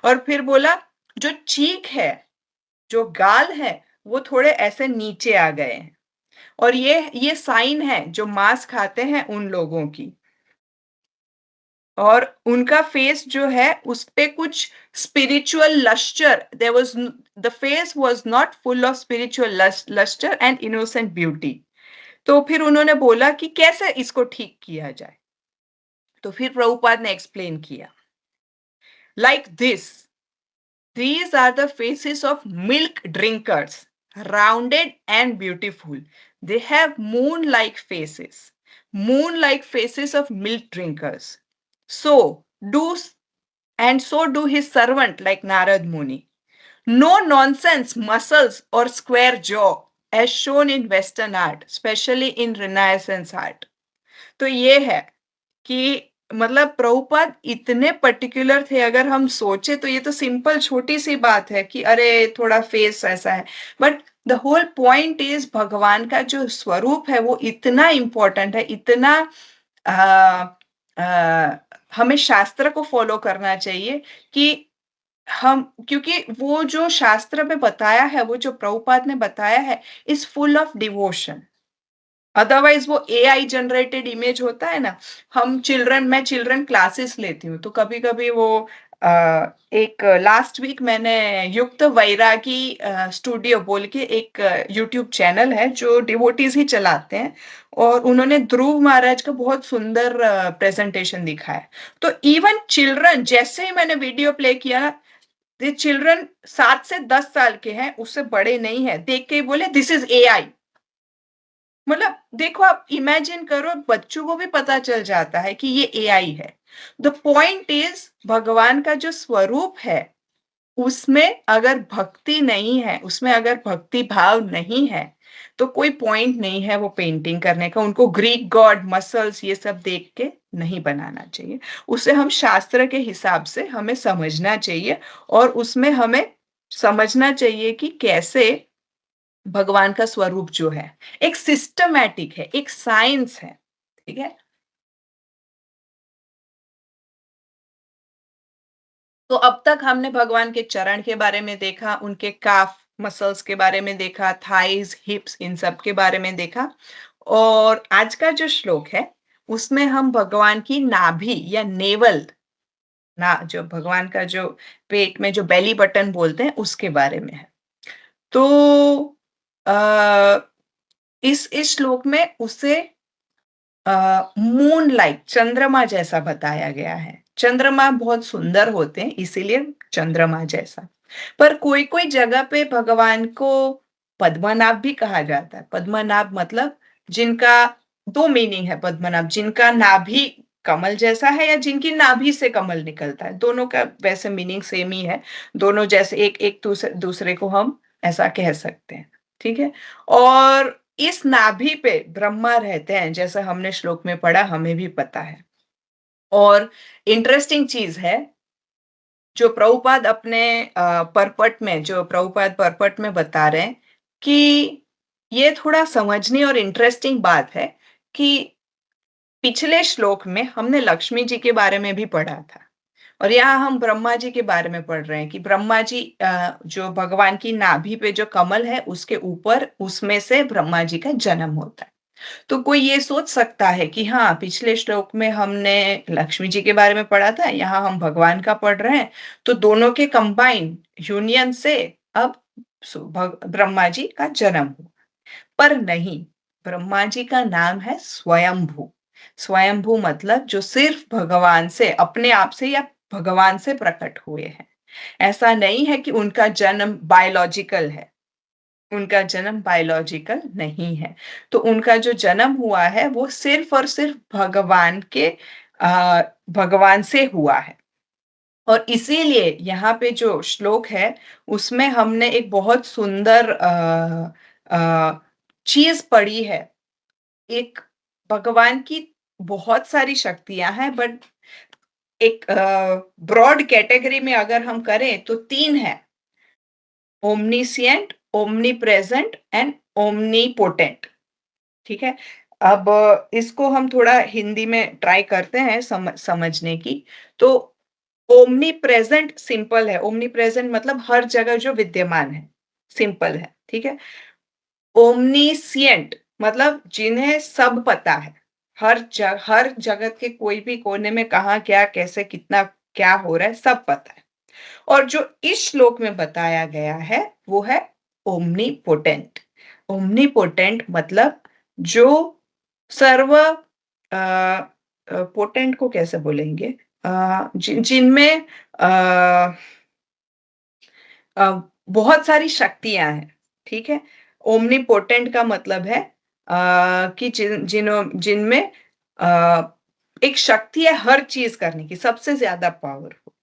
और फिर बोला जो चीक है, जो गाल है, वो थोड़े ऐसे नीचे आ गए हैं। और ये साइन है जो मांस खाते हैं उन लोगों की। और उनका फेस जो है उसपे कुछ spiritual lustre there was the face was not full of spiritual lustre and innocent beauty. तो फिर उन्होंने बोला कि कैसे इसको ठीक किया जाए? तो फिर प्रभुपाद ने एक्सप्लेन किया, like this, these are the faces of milk drinkers, rounded and beautiful. They have moon like faces of milk drinkers. So do and so do his servant like Narad Muni. No nonsense muscles or square jaw as shown in Western art, especially in Renaissance art. तो ये है कि मतलब प्रभुपाद इतने particular थे, अगर हम सोचे तो ये तो सिंपल छोटी-सी बात है कि अरे थोड़ा फेस ऐसा है। But the whole point is भगवान का जो स्वरूप है वो इतना इम्पोर्टेंट है, इतना अ अ हमें शास्त्र को फ़ॉलो करना चाहिए कि हम क्योंकि वो जो शास्त्र में बताया है, वो जो प्रभुपाद ने बताया है, is full of devotion. Otherwise वो एआई जनरेटेड इमेज होता है ना, मैं चिल्ड्रन क्लासेस लेती हूँ, तो कभी-कभी वो एक लास्ट वीक मैंने युक्त वैरागी स्टूडियो बोल के एक यूट्यूब चैनल है जो डिवोटीज़ ही चलाते हैं और उन्होंने ध्रुव महाराज का बहुत सुंदर प्रेज़ेंटेशन दिखाया। तो इवन चिल्ड्रन जैसे ही मैंने वीडियो प्ले किया ना, ये चिल्ड्रन 7 से 10 साल के हैं, उससे बड़े नहीं हैं, देख के ही बोले दिस इज़ एआई। मतलब देखो आप इमेजिन करो बच्चों को भी पता चल जाता है कि ये एआई है। द पॉइंट इज़ भगवान का जो स्वरूप है, उसमें अगर भक्ति नहीं है, उसमें अगर भक्ति भाव नहीं है, तो कोई पॉइंट नहीं है वो पेंटिंग करने का। उनको ग्रीक गॉड, मसल्स ये सब देख के नहीं बनाना चाहिए। उसे हम शास्त्र के हिसाब से हमें समझना चाहिए और उसमें हमें समझना चाहिए कि कैसे भगवान का स्वरूप जो है, एक सिस्टमैटिक है, एक साइंस है, ठीक है? तो अब तक हमने भगवान के चरण के बारे में देखा, उनके काफ मसल्स के बारे में देखा, थाइज़, हिप्स इन सब के बारे में देखा और आज का जो श्लोक है, उसमें हम भगवान की नाभि या नेवल ना जो भगवान का जो पेट में जो बेली बटन बोलते हैं, उसके बारे में है। तो अ, इस श्लोक में उसे मूनलाइट चंद्रमा जैसा बताया गया है। चंद्रमा बहुत सुंदर होते हैं इसीलिए चंद्रमा जैसा। पर कोई-कोई जगह पे भगवान को पद्मनाभ भी कहा जाता है। पद्मनाभ मतलब जिनका 2 मीनिंग है पद्मनाभ, जिनका नाभि कमल जैसा है या जिनकी नाभि से कमल निकलता है। दोनों का वैसे मीनिंग सेम ही है। दोनों जैसे एक एक दूसरे को हम ऐसा कह सकते हैं। ठीक है? और इस नाभि पे ब्रह्मा रहते हैं, जैसा हमने श्लोक में पढ़ा, हमें भी पता है। और इंटरेस्टिंग चीज़ है, जो प्रभुपाद अपने प्रभुपाद परपट में बता रहे हैं कि ये थोड़ा समझने और इंटरेस्टिंग बात है कि पिछले श्लोक में हमने लक्ष्मी जी के बारे में भी पढ़ा था और यहाँ हम ब्रह्मा जी के बारे में पढ़ रहे हैं कि ब्रह्मा जी जो भगवान की नाभि पे जो कमल है, उसके ऊपर उसमें से ब्रह्मा जी का जन्म होता है। तो कोई ये सोच सकता है कि हाँ, पिछले श्लोक में हमने लक्ष्मी जी के बारे में पढ़ा था, यहाँ हम भगवान का पढ़ रहे हैं, तो दोनों के कंबाइन यूनियन से अब ब्रह्मा जी का जन्म हुआ। पर नहीं, ब्रह्मा जी का नाम है स्वयंभू। स्वयंभू मतलब जो सिर्फ भगवान से, अपने आप से या भगवान से प्रकट हुए हैं। ऐसा नहीं है कि उनका जन्म बायोलॉजिकल है। उनका जन्म बायोलॉजिकल नहीं है। तो उनका जो जन्म हुआ है वो सिर्फ़ और सिर्फ़ भगवान से हुआ है। और इसीलिए यहाँ पे जो श्लोक है उसमें हमने एक बहुत सुंदर चीज़ पढ़ी है। एक भगवान की बहुत सारी शक्तियाँ हैं बट एक ब्रॉड कैटेगरी में अगर हम करें तो 3 हैं। ओमनिसिएंट, ओमनीप्रेज़ेंट एंड ओमनीपोटेंट। ठीक है? अब इसको हम थोड़ा हिंदी में ट्राई करते हैं समझने की। तो ओमनीप्रेज़ेंट सिंपल है, ओमनीप्रेज़ेंट मतलब हर जगह जो विद्यमान है, सिंपल है, ठीक है? ओमनिसिएंट मतलब जिन्हें सब पता है, हर जगत के कोई भी कोने में कहाँ, क्या, कैसे, कितना क्या हो रहा है, सब पता है। और जो इस श्लोक में बताया गया है, वो है ओमनीपोटेंट। ओमनीपोटेंट मतलब जो सर्व पोटेंट को कैसे बोलेंगे? जिनमें अ अ, बहुत सारी शक्तियाँ हैं, ठीक है? ओमनीपोटेंट का मतलब है कि जिनमें अ, एक शक्ति है हर चीज़ करने की, सबसे ज़्यादा पावरफुल।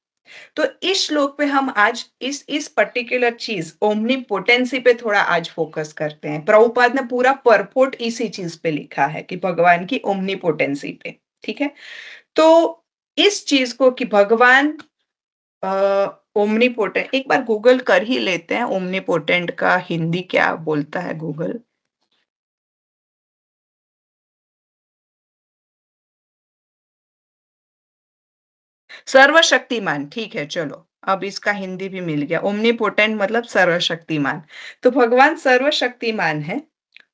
तो इस श्लोक पे हम आज इस पर्टिकुलर चीज़ ओमनीपोटेंसी पे थोड़ा आज फ़ोकस करते हैं। प्रभुपाद ने पूरा परपोर्ट इसी चीज़ पे लिखा है कि भगवान की ओमनीपोटेंसी पे, ठीक है? तो इस चीज़ को कि भगवान अ, ओमनीपोटेंट एक बार गूगल कर ही लेते हैं ओमनीपोटेंट का हिंदी क्या बोलता है गूगल? सर्वशक्तिमान, ठीक है, चलो अब इसका हिंदी भी मिल गया। ओमनीपोटेंट मतलब सर्वशक्तिमान। तो भगवान सर्वशक्तिमान है,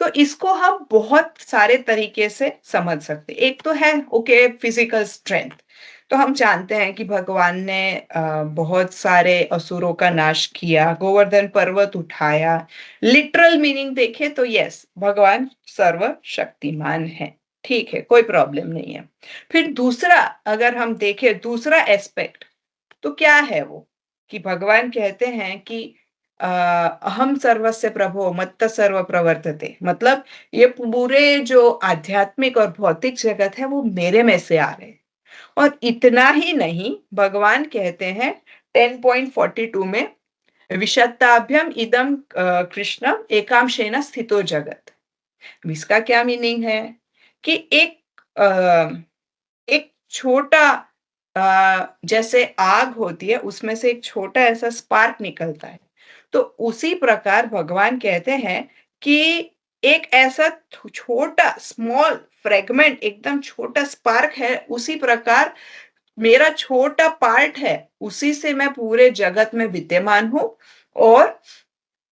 तो इसको हम बहुत सारे तरीके से समझ सकते हैं। एक तो है ओके फिजिकल स्ट्रेंथ, तो हम जानते हैं कि भगवान ने बहुत सारे असुरों का नाश किया, गोवर्धन पर्वत उठाया। लिटरल मीनिंग देखें तो यस, भगवान सर्वशक्तिमान है, ठीक है, कोई प्रॉब्लम नहीं है। फिर दूसरा, अगर हम देखें दूसरा एस्पेक्ट, तो क्या है वो कि भगवान कहते हैं कि अहम सर्वस्य प्रभो मत्त सर्व प्रवर्तते, मतलब ये पूरे जो आध्यात्मिक और भौतिक जगत है वो मेरे में से आ रहे हैं। और इतना ही नहीं, भगवान कहते हैं 10.42 में, विशत्ताभ्यम इदम कृष्ण एकांशेन स्थितो जगत। इसका क्या मीनिंग है कि एक छोटा जैसे आग होती है, उसमें से एक छोटा ऐसा स्पार्क निकलता है। तो उसी प्रकार भगवान कहते हैं कि एक ऐसा छोटा स्मॉल फ्रेगमेंट, एकदम छोटा स्पार्क है, उसी प्रकार मेरा छोटा पार्ट है, उसी से मैं पूरे जगत में विद्यमान हूँ और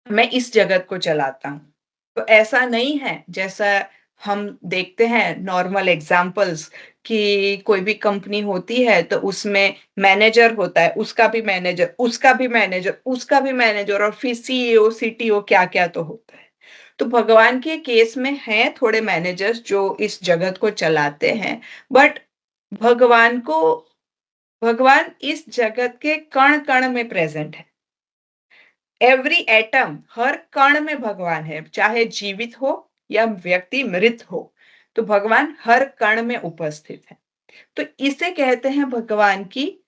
मैं इस जगत को चलाता हूँ। तो ऐसा नहीं है जैसा हम देखते हैं नॉर्मल एग्जाम्पल्स कि कोई भी कंपनी होती है तो उसमें मैनेजर होता है, उसका भी मैनेजर, उसका भी मैनेजर, उसका भी मैनेजर और फिर सीईओ, सीटीओ क्या-क्या तो होता है। तो भगवान के केस में हैं थोड़े मैनेजर्स जो इस जगत को चलाते हैं, बट भगवान को भगवान इस जगत के कण-कण में प्रेज़ेंट है। एवरी एटम, हर कण में भगवान है, चाहे जीवित हो या व्यक्ति मृत हो, तो भगवान हर कण में उपस्थित है। तो इसे कहते हैं भगवान की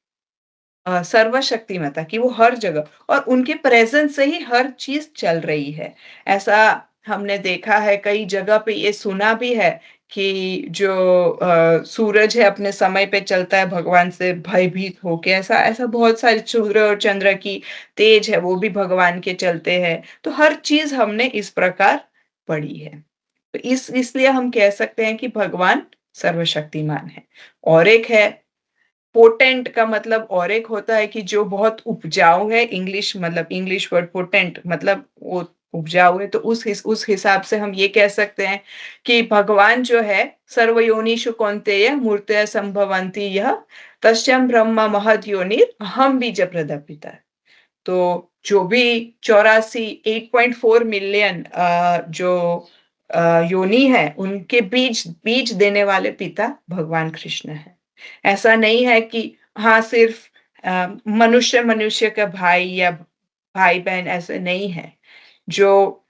सर्वशक्तिमत्ता, कि वो हर जगह और उनके प्रेज़ेंस से ही हर चीज़ चल रही है। ऐसा हमने देखा है, कई जगह पे ये सुना भी है कि जो सूरज है अपने समय पे चलता है भगवान से भयभीत होके, ऐसा ऐसा बहुत सारे सूर्य और चंद्र की तेज है, वो भी भगवान के चलते हैं। तो हर चीज़ हमने इस प्रकार पढ़ी है। तो इसलिए हम कह सकते हैं कि भगवान सर्वशक्तिमान है। और एक है पोटेंट, का मतलब और एक होता है कि जो बहुत उपजाऊ है, इंग्लिश वर्ड पोटेंट मतलब वो उपजाऊ है, तो उस हिसाब से हम ये कह सकते हैं कि भगवान जो है सर्वयोनिषु कौन्तेय मूर्तयः संभवन्ति यः तस्यं ब्रह्म महद् योनिर् अहं बीजप्रदः पिता। तो जो भी 84 8.4 मिलियन जो योनि है, उनके बीज देने वाले पिता भगवान कृष्ण है। ऐसा नहीं है कि हाँ सिर्फ मनुष्य का भाई या भाई-बहन ऐसे नहीं है। जो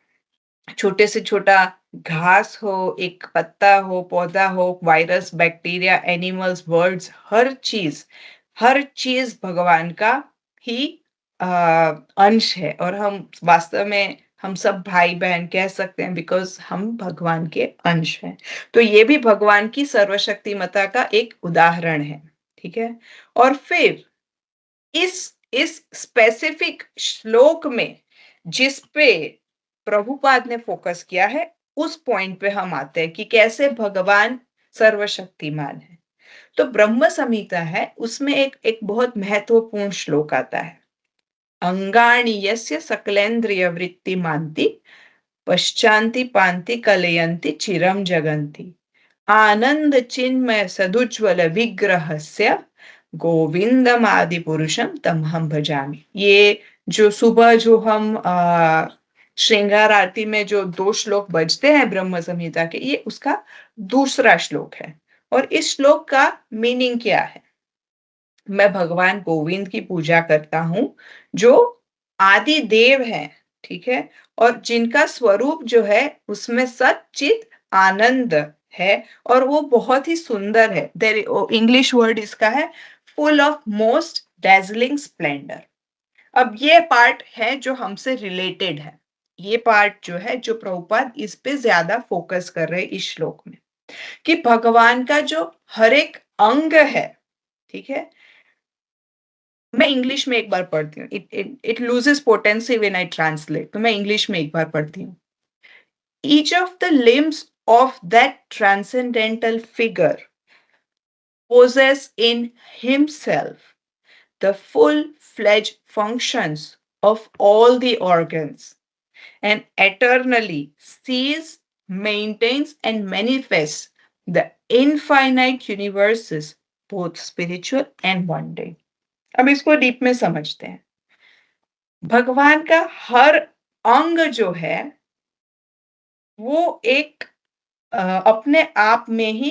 छोटे से छोटा घास हो, एक पत्ता हो, पौधा हो, वायरस, बैक्टीरिया, एनिमल्स, बर्ड्स, हर चीज़ भगवान का ही अ, अंश है और हम वास्तव में हम सब भाई-बहन कह सकते हैं बिकॉज़ हम भगवान के अंश हैं। तो ये भी भगवान की सर्वशक्तिमत्ता का एक उदाहरण है, ठीक है? और फिर इस स्पेसिफिक श्लोक में जिस पे प्रभुपाद ने फोकस किया है, उस पॉइंट पे हम आते हैं कि कैसे भगवान सर्वशक्तिमान है। तो ब्रह्म संहिता है, उसमें एक बहुत महत्वपूर्ण श्लोक आता है। अंगानि यस्य सकलेन्द्रियवृत्तिमान्ति पश्चान्ति पान्ति कलयन्ति चिरं जगन्ति आनंद चिन्मय सदुज्ज्वल विग्रहस्य गोविंदमादि पुरुषम तमहम भजामि। ये जो सुबह जो हम श्रृंगार आरती में जो 2 श्लोक बजते हैं ब्रह्म संहिता के, ये उसका दूसरा श्लोक है। और इस श्लोक का मीनिंग क्या है? मैं भगवान गोविंद की पूजा करता हूँ, जो आदि देव हैं, ठीक है? और जिनका स्वरूप जो है उसमें सच्चित आनंद है और वो बहुत ही सुंदर है। इंग्लिश वर्ड इसका है फुल ऑफ मोस्ट डैज़लिंग स्प्लेंडर। अब ये पार्ट है जो हमसे रिलेटेड है। ये पार्ट जो है, जो प्रभुपाद इस पे ज़्यादा फोकस कर रहे हैं इस श्लोक में, कि भगवान का जो हर एक अंग है, ठीक है? मैं इंग्लिश में एक बार पढ़ती हूँ। It loses potency when I translate, तो मैं इंग्लिश में एक बार पढ़ती हूँ। Each of the limbs of that transcendental figure possess in himself the full-fledged functions of all the organs, and eternally sees, maintains, and manifests the infinite universes, both spiritual and mundane. अब इसको deep में समझते हैं। भगवान का हर अंग जो है वो एक अपने आप में ही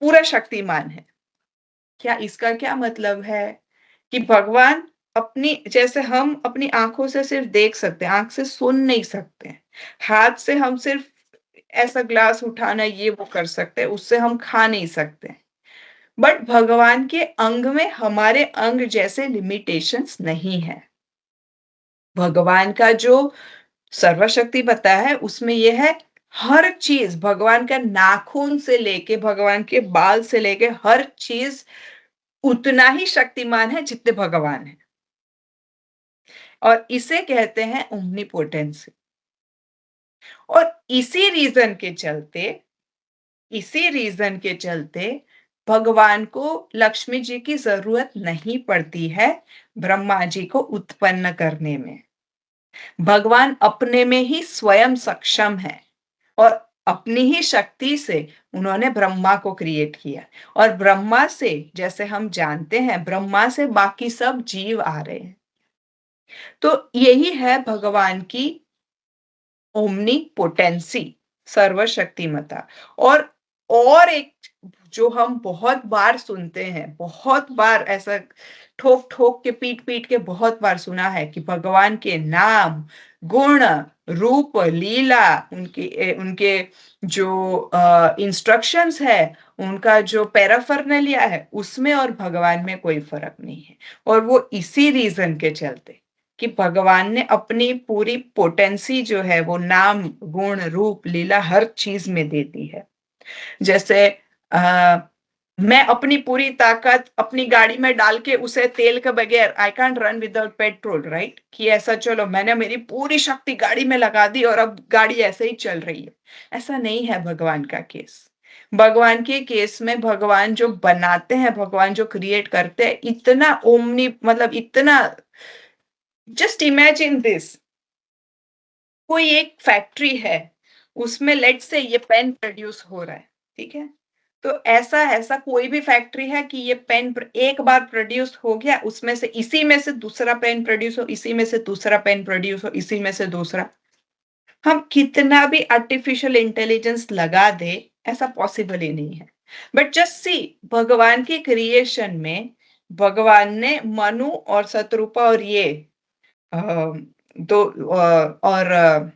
पूरा शक्तिमान है। क्या इसका क्या मतलब है कि भगवान अपनी जैसे हम अपनी आँखों से सिर्फ़ देख सकते हैं, आँख से सुन नहीं सकते हैं। हाथ से हम सिर्फ़ ऐसा ग्लास उठाना ये वो कर सकते हैं, उससे हम खा नहीं सकते हैं। बट भगवान के अंग में हमारे अंग जैसे लिमिटेशंस नहीं है। भगवान का जो सर्वशक्ति पता है उसमें ये है हर चीज़ भगवान का नाखून से लेके भगवान के बाल से लेके हर चीज़ उतना ही शक्तिमान है जितने भगवान हैं। और इसे कहते हैं ओमनीपोटेंसी। और इसी रीज़न के चलते भगवान को लक्ष्मी जी की ज़रूरत नहीं पड़ती है ब्रह्मा जी को उत्पन्न करने में। भगवान अपने में ही स्वयं सक्षम है और अपनी ही शक्ति से उन्होंने ब्रह्मा को क्रिएट किया और ब्रह्मा से जैसे हम जानते हैं ब्रह्मा से बाकी सब जीव आ रहे हैं। तो यही है भगवान की ओमनीपोटेंसी, सर्वशक्तिमता। और एक जो हम बहुत बार सुनते हैं, बहुत बार ऐसा ठोक-ठोक के, पीट-पीट के बहुत बार सुना है कि भगवान के नाम, गुण, रूप, लीला, उनके जो इंस्ट्रक्शंस है, उनका जो पैराफर्नालिया है, उसमें और भगवान में कोई फ़र्क नहीं है। और वो इसी रीज़न के चलते कि भगवान ने अपनी पूरी पोटेंसी जो है वो नाम, गुण, रूप, लीला हर चीज़ में दे दी है। जैसे मैं अपनी पूरी ताकत अपनी गाड़ी में डाल के उसे तेल के बगैर I can't run without petrol, right? कि ऐसा चलो मैंने मेरी पूरी शक्ति गाड़ी में लगा दी और अब गाड़ी ऐसे ही चल रही है। ऐसा नहीं है भगवान का केस। भगवान के केस में भगवान जो बनाते हैं, भगवान जो क्रिएट करते हैं, इतना मतलब इतना जस्ट इमेजिन दिस कोई एक फैक्ट्री है, उसमें लेट्स से ये पेन प्रोड्यूस हो रहा है, ठीक है? तो ऐसा ऐसा कोई भी फैक्ट्री है कि ये पेन एक बार प्रोड्यूस हो गया, उसमें से इसी में से दूसरा पेन प्रोड्यूस हो, इसी में से दूसरा पेन प्रोड्यूस हो, इसी में से दूसरा। हम कितना भी आर्टिफिशियल इंटेलिजेंस लगा दें, ऐसा पॉसिबल ही नहीं है। बट जस्ट सी भगवान की क्रिएशन में भगवान ने मनु और शतरूपा और ये अ, और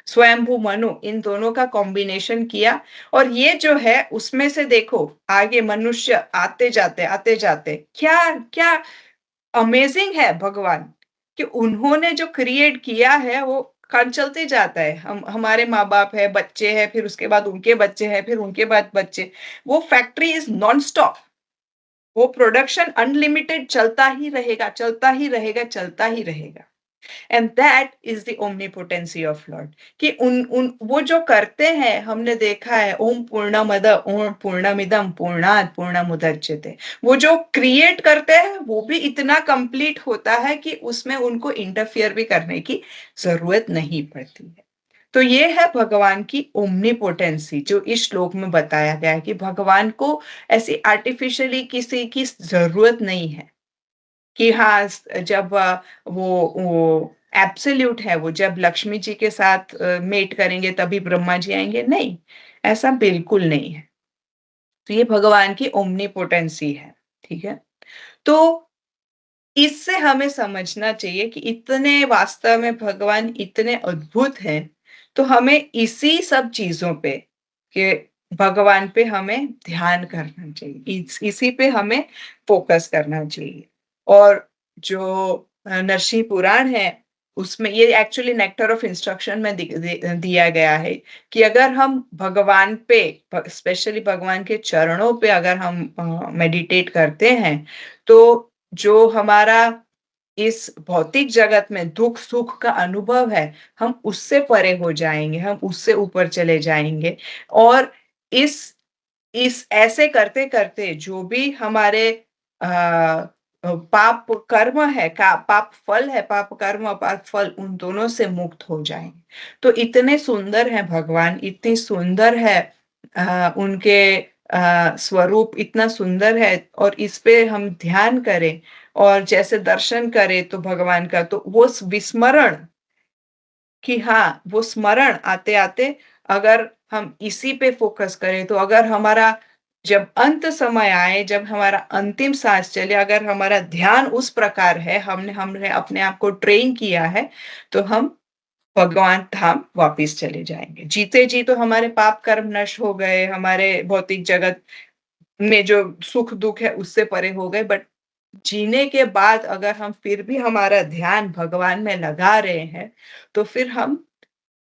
स्वयंभू मनु इन दोनों का कॉम्बिनेशन किया और ये जो है उसमें से देखो आगे मनुष्य आते जाते क्या क्या अमेजिंग है भगवान कि उन्होंने जो क्रिएट किया है वो चलते जाता है। हम हमारे माँ बाप है, बच्चे हैं, फिर उसके बाद उनके बच्चे हैं, फिर उनके बाद बच्चे। वो फैक्ट्री इज नॉन स्टॉप। वो प्रोडक्शन अनलिमिटेड चलता ही रहेगा, चलता ही रहेगा, चलता ही रहेगा। And that is the omnipotence of lord कि उन उन वो जो करते हैं हमने देखा है ओम पूर्णमद ओम पूर्णमिदम पूर्णात पूर्णमुदच्यते। वो जो क्रिएट करते हैं वो भी इतना कंप्लीट होता है कि उसमें उनको इंटरफियर भी करने की जरूरत नहीं पड़ती है। तो ये है भगवान की ओमनीपोटेंसी जो इस श्लोक में बताया गया है कि भगवान को ऐसी आर्टिफिशियली किसी की जरूरत नहीं है कि हाँ जब वो एब्सोल्यूट है, वो जब लक्ष्मी जी के साथ मेट करेंगे तभी ब्रह्मा जी आएंगे, नहीं, ऐसा बिल्कुल नहीं है। तो ये भगवान की ओमनीपोटेंसी है, ठीक है? तो इससे हमें समझना चाहिए कि इतने वास्तव में भगवान इतने अद्भुत हैं, तो हमें इसी सब चीजों पे कि भगवान पे हमें ध्यान करना चाहिए, इसी पे हमें फोकस करना चाहिए। और जो नरसिंह पुराण है उसमें ये एक्चुअली नेक्टर ऑफ इंस्ट्रक्शन में दिया गया है कि अगर हम भगवान पे स्पेशली भगवान के चरणों पे अगर हम मेडिटेट करते हैं तो जो हमारा इस भौतिक जगत में दुख सुख का अनुभव है हम उससे परे हो जाएंगे, हम उससे ऊपर चले जाएंगे और इस इस ऐसे करते-करते जो भी हमारे पाप कर्म है, का पाप फल है, पाप कर्म, पाप फल उन दोनों से मुक्त हो जाएँगे। तो इतने सुंदर हैं भगवान, इतनी सुंदर है उनके स्वरूप इतना सुंदर है और इस पे हम ध्यान करें और जैसे दर्शन करें तो भगवान का तो वो विस्मरण कि हाँ, वो स्मरण आते-आते अगर हम इसी पे फ़ोकस करें, तो अगर हमारा जब अंत समय आए, जब हमारा अंतिम साँस चले, अगर हमारा ध्यान उस प्रकार है, हमने हमने अपने आप को ट्रेन किया है, तो हम भगवान धाम वापिस चले जाएँगे। जीते जी तो हमारे पाप कर्म नष्ट हो गए, हमारे भौतिक जगत में जो सुख-दुःख है उससे परे हो गए, बट जीने के बाद अगर हम फिर भी हमारा ध्यान भगवान में लगा रहे हैं, तो फिर हम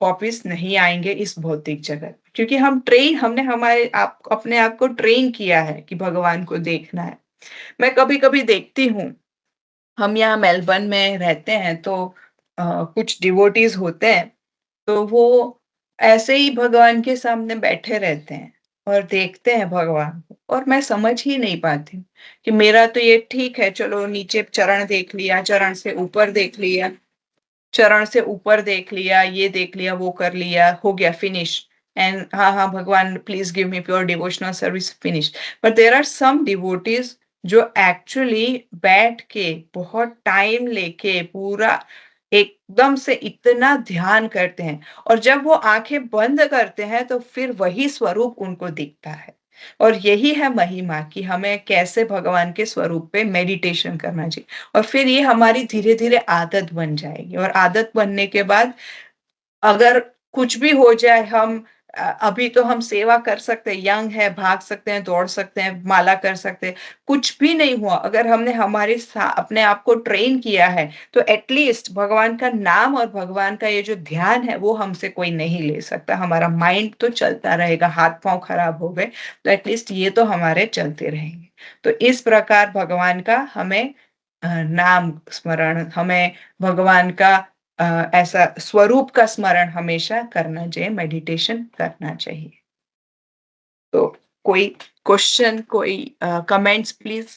वापिस नहीं आएँगे इस भौतिक जगत में। क्योंकि हमने हमारे आप अपने आप को ट्रेन किया है कि भगवान को देखना है। मैं कभी-कभी देखती हूँ, हम यहाँ मेलबर्न में रहते हैं तो कुछ डिवोटीज़ होते हैं, तो वो ऐसे ही भगवान के सामने बैठे रहते हैं और देखते हैं भगवान को और मैं समझ ही नहीं पाती हूँ कि मेरा तो ये ठीक है, चलो नीचे चरण देख लिया, चरण से ऊपर देख लिया। चरण से ऊपर देख लिया, ये देख लिया, वो कर लिया, हो गया फिनिश एंड हाँ, हाँ, भगवान please give me pure devotional service finish. But there are some devotees जो एक्चुअली बैठ के बहुत टाइम लेके पूरा एकदम से इतना ध्यान करते हैं और जब वो आँखें बंद करते हैं तो फिर वही स्वरूप उनको दिखता है। और यही है महिमा कि हमें कैसे भगवान के स्वरूप पे मेडिटेशन करना चाहिए। और फिर ये हमारी धीरे-धीरे आदत बन जाएगी और आदत बनने के बाद अगर कुछ भी हो जाए हम अभी तो हम सेवा कर सकते हैं, यंग है, भाग सकते हैं, दौड़ सकते हैं, माला कर सकते हैं, कुछ भी नहीं हुआ, अगर हमने हमारे सा अपने आप को ट्रेन किया है, तो एट लीस्ट भगवान का नाम और भगवान का ये जो ध्यान है, वो हमसे कोई नहीं ले सकता। हमारा माइंड तो चलता रहेगा, हाथ-पाँव खराब हो गए, तो एट लीस्ट ये तो हमारे चलते रहेंगे। तो इस प्रकार भगवान का हमें नाम स्मरण, हमें भगवान का ऐसा स्वरूप का स्मरण हमेशा करना चाहिए, मेडिटेशन करना चाहिए। तो कोई क्वेश्चन, कोई कमेंट्स प्लीज़?